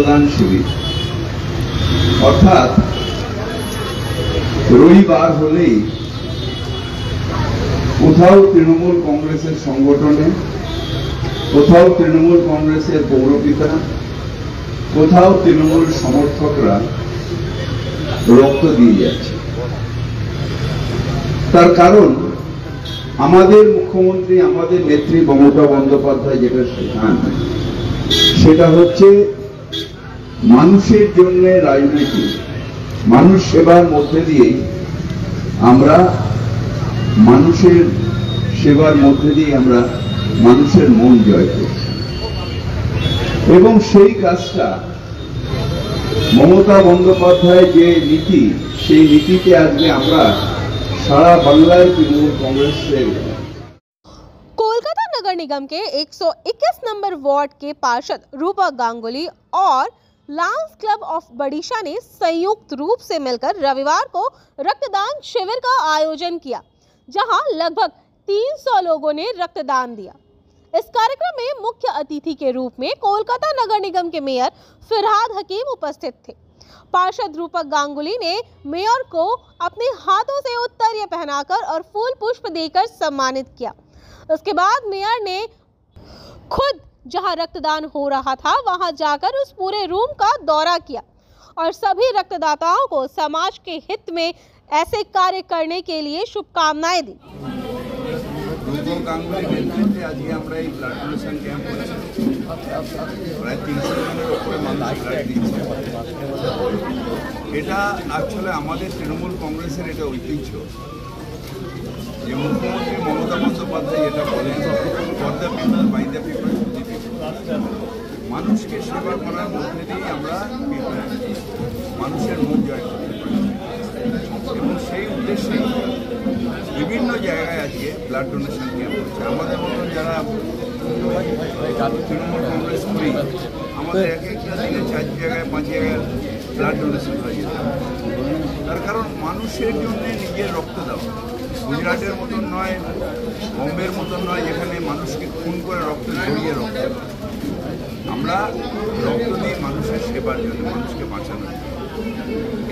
রক্তদান শিবির। অর্থাৎ রবিবার হলেই কোথাও তৃণমূল কংগ্রেসের সংগঠনে, কোথাও তৃণমূল কংগ্রেসের পৌরপিতা, কোথাও তৃণমূল সমর্থকরা রক্ত দিয়ে যাচ্ছে। তার কারণ আমাদের মুখ্যমন্ত্রী, আমাদের নেত্রী মমতা বন্দ্যোপাধ্যায় যেটা শেখান, সেটা হচ্ছে মানুষের জন্য রাজনীতি, মানুষ সেবার মধ্যে দিয়েই আমরা মানুষের সেবার মধ্যে দিয়ে আমরা মানুষের মন জয় করছি। এবং সেই কাজটা মমতা বন্দ্যোপাধ্যায় যে নীতি, সেই নীতিতে আজকে আমরা सारा बांग्लादेश तृणमूल कांग्रेस से। कोलकाता नगर निगम के 121 नंबर वार्ड के पार्षद रूपा गांगुली और लायंस क्लब ऑफ बड़ीशा ने संयुक्त रूप से मिलकर रविवार को रक्तदान शिविर का आयोजन किया, जहां लगभग 300 लोगों ने रक्तदान दिया। इस कार्यक्रम में मुख्य अतिथि के रूप में कोलकाता नगर निगम के मेयर फिरहाद हकीम उपस्थित थे। पार्षद रूपक गांगुली ने मेयर को अपने हाथों से उत्तरीय पहनाकर और फूल पुष्प देकर सम्मानित किया। उसके बाद मेयर ने खुद जहां रक्तदान हो रहा था वहां जाकर उस पूरे रूम का दौरा किया और सभी रक्तदाताओं को समाज के हित में ऐसे कार्य करने के लिए शुभकामनाएं दी। এটা আসলে আমাদের তৃণমূল কংগ্রেসের এটা ঐতিহ্য যে মুখ্যমন্ত্রী মমতা বন্দ্যোপাধ্যায় এটা বলেন, for the people by the people to the people. মানুষকে সেবা করার মধ্যে দিয়েই আমরা মানুষের মন জয় করতে পারি এবং সেই উদ্দেশ্যে বিভিন্ন জায়গায় আজকে ব্লাড ডোনেশন ক্যাম্প হচ্ছে। আমাদের মতন যারা তৃণমূল কংগ্রেস করি, আমাদের এক একটা দিনে 4 জায়গায় 5 জায়গায় ব্লাড ডোনেশন হয়ে যেতে হবে। তার কারণ মানুষের জন্য নিজের রক্ত দেওয়া গুজরাটের মতন নয়, বম্বের মতন নয় যেখানে মানুষকে খুন করে রক্ত ঝরিয়ে রক্ত। আমরা রক্ত দিই মানুষের সেবার জন্য, মানুষকে বাঁচানোর জন্য।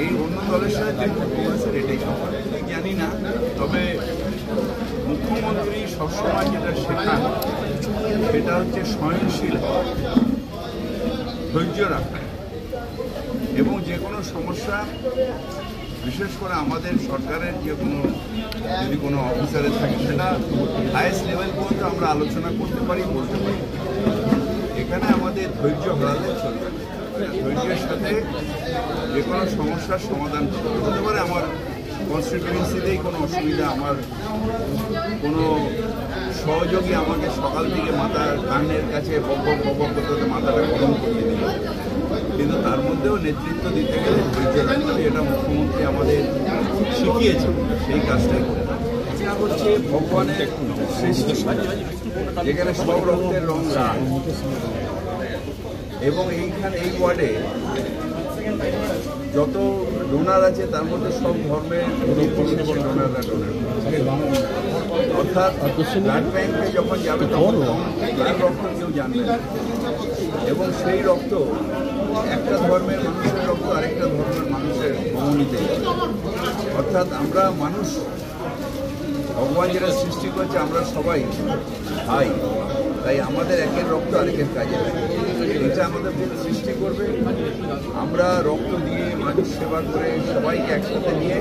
এই অন্য দলের সাথে তৃণমূল কংগ্রেসের এটাই সফল জানি না, তবে মুখ্যমন্ত্রী সবসময় যেটা শেখান সেটা হচ্ছে সহনশীল হওয়া, ধৈর্য রাখা এবং যে কোনো সমস্যা, বিশেষ করে আমাদের সরকারের যে যদি কোনো অফিসারের থাকে সেটা হাইয়েস্ট লেভেল পর্যন্ত আমরা আলোচনা করতে পারি, বলতে পারি। এখানে আমাদের ধৈর্য হারালে চলবে না। ধৈর্যের সাথে যে কোনো সমস্যার সমাধান হতে পারে। আমার কনস্টিটিউয়েন্সিতেই কোনো অসুবিধা, আমার কোনো সহযোগী আমাকে সকাল থেকে মাথার কানের কাছে বক করতে মাথাটা গরম করিয়ে দিল, কিন্তু তার মধ্যেও নেতৃত্ব দিতে গেলে ধৈর্য রাখতে হবে। এটা মুখ্যমন্ত্রী আমাদের শিখিয়েছে, সেই কাজটাই করে এটা হচ্ছে ভগবানের সৃষ্টি, যেখানে সব রক্তের রং এবং এইখানে এই ওয়ার্ডে যত ডোনার আছে তার মধ্যে সব ধর্মের ডোনাররা ডোনার। অর্থাৎ ব্লাড ব্যাংকে যখন যাবে তখন তার রক্ত কেউ জানবে না এবং সেই রক্ত একটা ধর্মের মানুষের রক্ত আরেকটা ধর্মের মানুষের ধমনীতে যাবে। অর্থাৎ আমরা মানুষ, ভগবান যেটা সৃষ্টি করছে আমরা সবাই ভাই, তাই আমাদের একের রক্ত আরেকের কাজে লাগে। এটা আমাদের সৃষ্টি করবে। আমরা রক্ত দিয়ে মানুষ সেবা করে সবাইকে একসাথে নিয়ে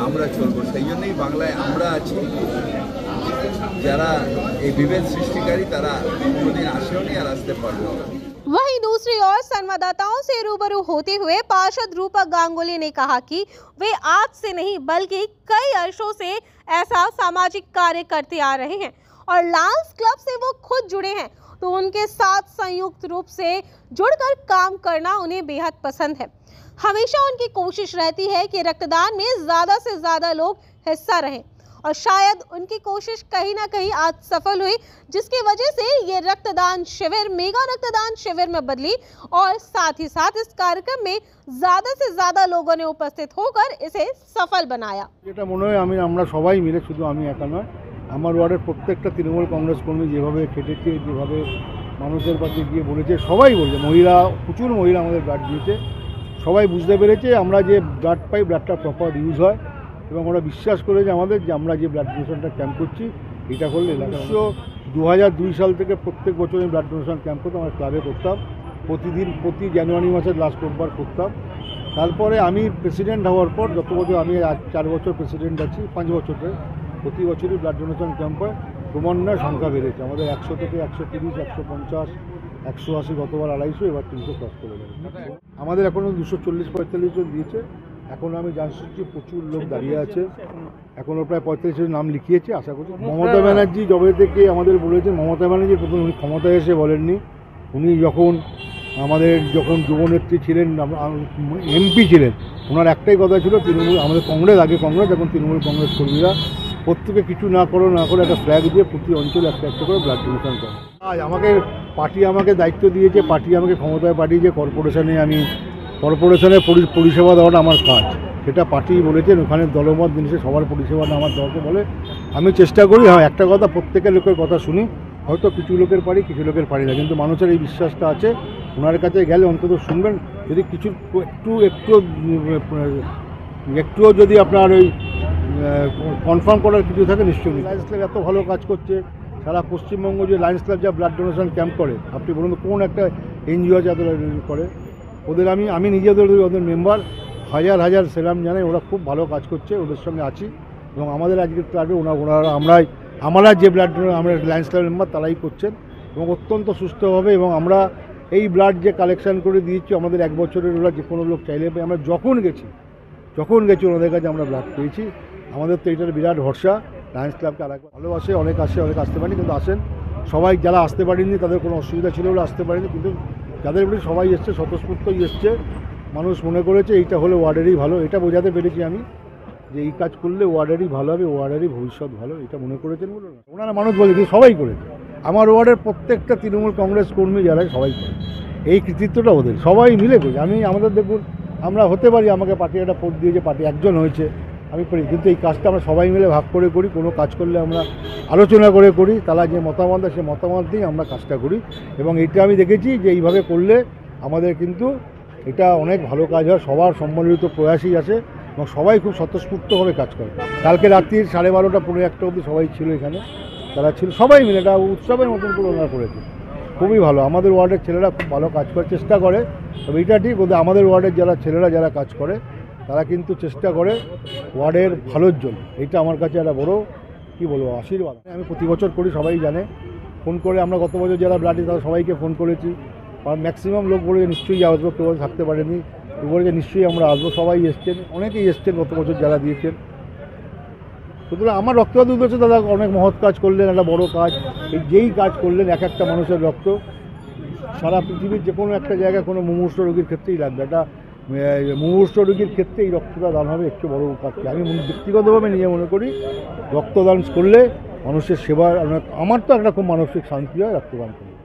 আমরা চলবো। সেই জন্যই বাংলায় আমরা আছি। যারা এই বিভেদ সৃষ্টিকারী তারা কোনোদিন আসেও নি আর আসতে পারবেও না। वहीं दूसरी ओर संवाददाताओं से रूबरू होते हुए पार्षद रूपक गांगुली ने कहा कि वे आज से नहीं बल्कि कई वर्षों से ऐसा सामाजिक कार्य करते आ रहे हैं और लायंस क्लब से वो खुद जुड़े हैं, तो उनके साथ संयुक्त रूप से जुड़कर काम करना उन्हें बेहद पसंद है। हमेशा उनकी कोशिश रहती है कि रक्तदान में ज़्यादा से ज़्यादा लोग हिस्सा रहें और शायद उनकी कोशिश कहीं ना कहीं आज सफल हुई, जिसकी वजह से ये रक्तदान शिविर मेगा रक्तदान शिविर में बदली और साथ ही साथ इस कार्यक्रम में ज़्यादा से ज़्यादा लोगों ने उपस्थित होकर इसे सफल बनाया। যেটা মনে হয় আমরা সবাই মিলে, শুধু আমি একা নয়, আমার ওয়ার্ডের প্রত্যেকটা তৃণমূল কংগ্রেস কর্মী যেভাবে খেটেছে, যেভাবে মানুষের কাছে গিয়ে বলেছে, সবাই বলছে, মহিলা, প্রচুর মহিলা আমাদের ব্লাড দিয়েছে। সবাই বুঝতে পেরেছে আমরা যে ব্লাড পাই, ব্লাডটা প্রপার ইউজ হয়, এবং ওরা বিশ্বাস করেছে আমাদের যে আমরা যে ব্লাড ডোনেশনটা ক্যাম্প করছি, এটা করলে এলাকা 2002 সাল থেকে প্রত্যেক বছর আমি ব্লাড ডোনেশন ক্যাম্প করতাম, আমার ক্লাবে করতাম, প্রতি জানুয়ারি মাসের লাস্ট রোববার করতাম। তারপরে আমি প্রেসিডেন্ট হওয়ার পর যত বছর, আমি 4 বছর প্রেসিডেন্ট আছি, 5 বছর ধরে প্রতি বছরই ব্লাড ডোনেশন ক্যাম্প হয়। ক্রমান্বয়ে সংখ্যা বেড়েছে, আমাদের 100 থেকে 130, 150, 180, গতবার 250, এবার 300 ক্রস করে যাবে। আমাদের এখনও 240-45 জন দিয়েছে। এখন আমি জানছি প্রচুর লোক দাঁড়িয়ে আছে, এখনও প্রায় 45 জন নাম লিখিয়েছে। আশা করছি মমতা ব্যানার্জি যবে থেকে আমাদের বলেছেন, মমতা ব্যানার্জি প্রথম উনি ক্ষমতায় এসে বলেননি, উনি যখন যুবনেত্রী ছিলেন, এমপি ছিলেন, ওনার একটাই কথা ছিল, তৃণমূল, আমাদের কংগ্রেস, আগে কংগ্রেস, এখন তৃণমূল কংগ্রেস কর্মীরা প্রত্যেকে কিছু না করে একটা ফ্ল্যাগ দিয়ে প্রতি অঞ্চলে একটা করে ব্লাড ডোনেশন করে। আজ পার্টি আমাকে দায়িত্ব দিয়েছে, পার্টি আমাকে ক্ষমতায় পাঠিয়েছে, কর্পোরেশনের পরিষেবা দেওয়াটা আমার কাজ, সেটা পার্টি বলেছেন। ওখানে দলমত জিনিসে সবার পরিষেবাটা আমার দলকে বলে, আমি চেষ্টা করি। হ্যাঁ, একটা কথা, প্রত্যেকের লোকের কথা শুনি, হয়তো কিছু লোকের পারি, কিছু লোকের পারি না, কিন্তু মানুষের এই বিশ্বাসটা আছে, ওনার কাছে গেলে অন্তত শুনবেন। যদি কিছু একটুও যদি আপনার ওই কনফার্ম করার কিছু থাকে, নিশ্চয়ই। লায়ন্স ক্লাব এত ভালো কাজ করছে, সারা পশ্চিমবঙ্গ যে লায়ন্স ক্লাব যা ব্লাড ডোনেশন ক্যাম্প করে, আপনি বলুন কোন একটা এনজিও আছে এত করে। ওদের আমি ওদের মেম্বার, হাজার সেলাম জানাই, ওরা খুব ভালো কাজ করছে, ওদের সঙ্গে আছি। এবং আমাদের আজকের ক্লাবে আমরা যে ব্লাড আমরা লায়ন্স ক্লাব মেম্বার, তারাই করছেন এবং অত্যন্ত সুস্থভাবে। এবং আমরা এই ব্লাড যে কালেকশন করে দিয়েছি, আমাদের 1 বছরের, ওরা যে কোনো লোক চাইলে পাই। আমরা যখন গেছি ওনাদের কাছে আমরা ব্লাড পেয়েছি। আমাদের তো এটার বিরাট ভরসা। লায়ন্স ক্লাবকে আরেকবার ভালোবাসে, অনেক আসে, অনেক আসতে পারেনি, কিন্তু আসেন সবাই। যারা আসতে পারেননি তাদের কোনো অসুবিধা ছিল বলে আসতে পারেনি, কিন্তু যাদের বলি সবাই এসছে, স্বতঃস্ফূর্তই এসছে। মানুষ মনে করেছে এইটা হলে ওয়ার্ডেরই ভালো, এটা বোঝাতে পেরেছি আমি, যে এই কাজ করলে ওয়ার্ডেরই ভালো হবে, ওয়ার্ডেরই ভবিষ্যৎ ভালো, এটা মনে করেছেন বলে না। ওনারা মানুষ বলে, কিন্তু সবাই করেছে। আমার ওয়ার্ডের প্রত্যেকটা তৃণমূল কংগ্রেস কর্মী যারা, সবাই করে, এই কৃতিত্বটা ওদের, সবাই মিলে করেছে। আমাদের দেখুন, আমরা হতে পারি আমাকে পার্টি একটা ভোট দিয়েছে, পার্টি একজন হয়েছে, আমি করি, কিন্তু এই কাজটা আমরা সবাই মিলে ভাগ করে করি। কোনো কাজ করলে আমরা আলোচনা করে করি, তারা যে মতামত দেয়, সে মতামত দিয়ে আমরা কাজটা করি। এবং এটা আমি দেখেছি যে এইভাবে করলে আমাদের কিন্তু এটা অনেক ভালো কাজ হয়, সবার সম্মিলিত প্রয়াসই আছে, এবং সবাই খুব স্বতঃস্ফূর্তভাবে কাজ করে। কালকে রাত্রির 12:30, 1:45 অবধি সবাই ছিল এখানে, তারা ছিল, সবাই মিলে এটা উৎসবের মতন করে ওনারা করেছে। খুবই ভালো, আমাদের ওয়ার্ডের ছেলেরা খুব ভালো কাজ করার চেষ্টা করে। তবে এটা ঠিক, ওদের আমাদের ওয়ার্ডের ছেলেরা যারা কাজ করে, তারা কিন্তু চেষ্টা করে ওয়ার্ডের ভালোর জন্য। এটা আমার কাছে একটা বড়, কী বলবো, আশীর্বাদ। আমি প্রতি বছর করি, সবাই জানে। ফোন করে আমরা গত বছর যারা ব্লাডে, তারা সবাইকে ফোন করেছি। কারণ ম্যাক্সিমাম লোক বলে নিশ্চয়ই আসবো, কেউ থাকতে পারেনি, বলে নিশ্চয়ই আমরা আসবো। সবাই এসছেন, অনেকেই এসছেন গত বছর যারা দিয়েছেন। সুতরাং আমার রক্তদান উদ্দেশ্য, দাদা অনেক মহৎ কাজ করলেন, একটা বড় কাজ। যেই কাজ করলেন, এক একটা মানুষের রক্ত সারা পৃথিবীর যে কোনো একটা জায়গায় কোনো মুমূর্ষ রোগীর ক্ষেত্রেই লাগবে। একটা মুমূর্ষ রোগীর ক্ষেত্রে এই রক্তটা দান হবে একটু বড় কাজ। আমি ব্যক্তিগতভাবে নিজে মনে করি রক্তদান করলে মানুষের সেবার, আমার তো একটা খুব মানসিক শান্তি হয় রক্তদান করলে।